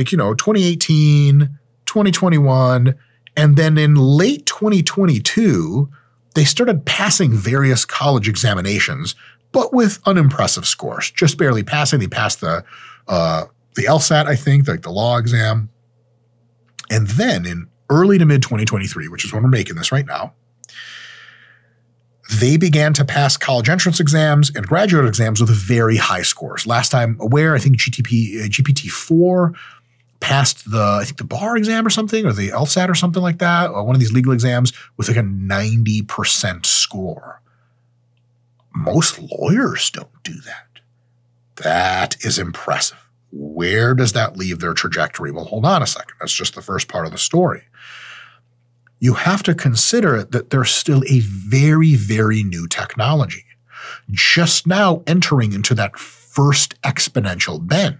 2018, 2021, and then in late 2022, they started passing various college examinations, but with unimpressive scores, just barely passing. They passed the LSAT, I think, like the law exam. And then in early to mid 2023, which is when we're making this right now, they began to pass college entrance exams and graduate exams with very high scores. Last I'm aware, I think GPT-4 passed the bar exam or something, or the LSAT or something like that, or one of these legal exams with like a 90% score. Most lawyers don't do that. That is impressive. Where does that leave their trajectory? Well, hold on a second. That's just the first part of the story. You have to consider that there's still a very, very new technology, just now entering into that first exponential bend.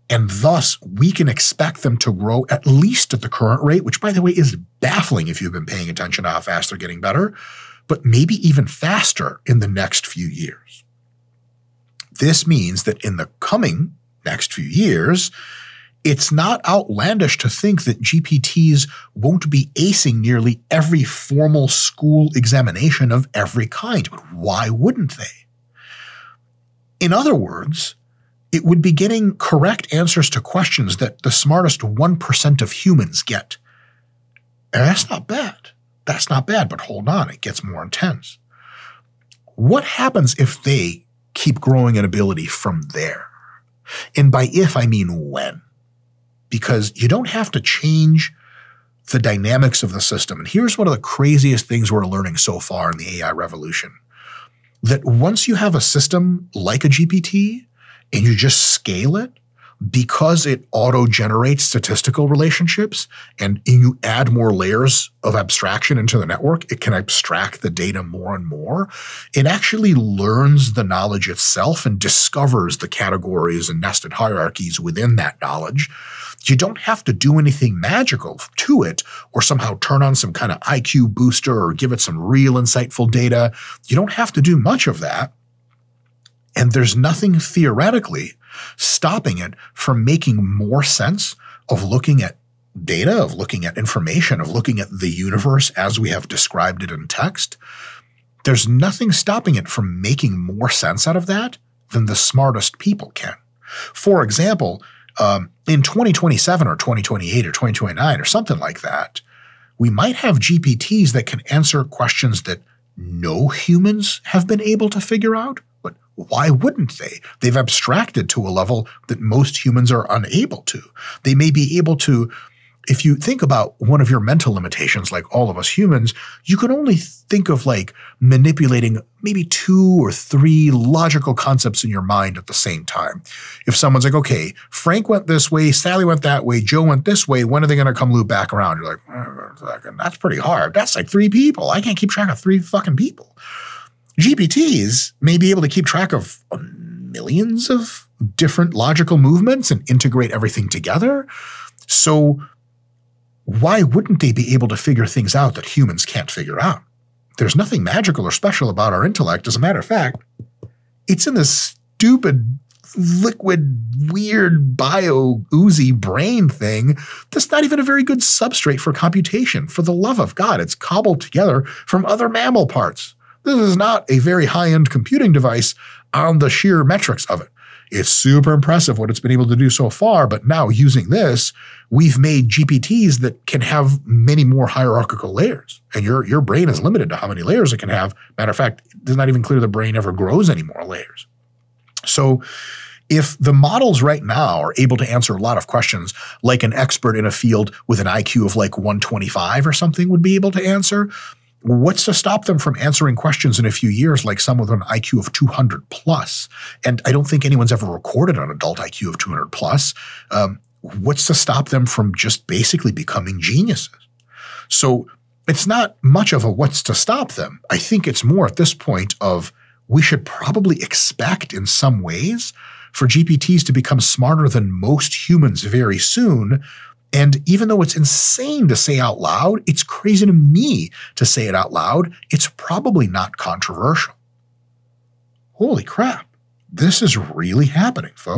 And thus, we can expect them to grow at least at the current rate, which, by the way, is baffling if you've been paying attention to how fast they're getting better, but maybe even faster in the next few years. This means that in the coming next few years, it's not outlandish to think that GPTs won't be acing nearly every formal school examination of every kind. But why wouldn't they? In other words, it would be getting correct answers to questions that the smartest 1% of humans get. And that's not bad. That's not bad, but hold on, it gets more intense. What happens if they keep growing in ability from there? And by if, I mean when. Because you don't have to change the dynamics of the system. And here's one of the craziest things we're learning so far in the AI revolution. That once you have a system like a GPT and you just scale it, because it auto-generates statistical relationships and you add more layers of abstraction into the network, it can abstract the data more and more. It actually learns the knowledge itself and discovers the categories and nested hierarchies within that knowledge. You don't have to do anything magical to it or somehow turn on some kind of IQ booster or give it some real insightful data. You don't have to do much of that. And there's nothing theoretically stopping it from making more sense of looking at data, of looking at information, of looking at the universe as we have described it in text. There's nothing stopping it from making more sense out of that than the smartest people can. For example, in 2027 or 2028 or 2029 or something like that, we might have GPTs that can answer questions that no humans have been able to figure out. But why wouldn't they? They've abstracted to a level that most humans are unable to. They may be able to, if you think about one of your mental limitations, like all of us humans, you can only think of like manipulating maybe 2 or 3 logical concepts in your mind at the same time. If someone's like, okay, Frank went this way, Sally went that way, Joe went this way, when are they going to come loop back around? You're like, that's pretty hard. That's like 3 people. I can't keep track of 3 fucking people. GPTs may be able to keep track of millions of different logical movements and integrate everything together. So why wouldn't they be able to figure things out that humans can't figure out? There's nothing magical or special about our intellect. As a matter of fact, it's in this stupid, liquid, weird, bio-oozy brain thing that's not even a very good substrate for computation. For the love of God, it's cobbled together from other mammal parts. This is not a very high-end computing device on the sheer metrics of it. It's super impressive what it's been able to do so far, but now using this, we've made GPTs that can have many more hierarchical layers. And your brain is limited to how many layers it can have. Matter of fact, it's not even clear the brain ever grows any more layers. So if the models right now are able to answer a lot of questions like an expert in a field with an IQ of like 125 or something would be able to answer, what's to stop them from answering questions in a few years like some with an IQ of 200 plus? And I don't think anyone's ever recorded an adult IQ of 200 plus. What's to stop them from just basically becoming geniuses? So it's not much of a what's to stop them. I think it's more at this point of we should probably expect in some ways for GPTs to become smarter than most humans very soon. And even though it's insane to say out loud, it's crazy to me to say it out loud, it's probably not controversial. Holy crap, this is really happening, folks.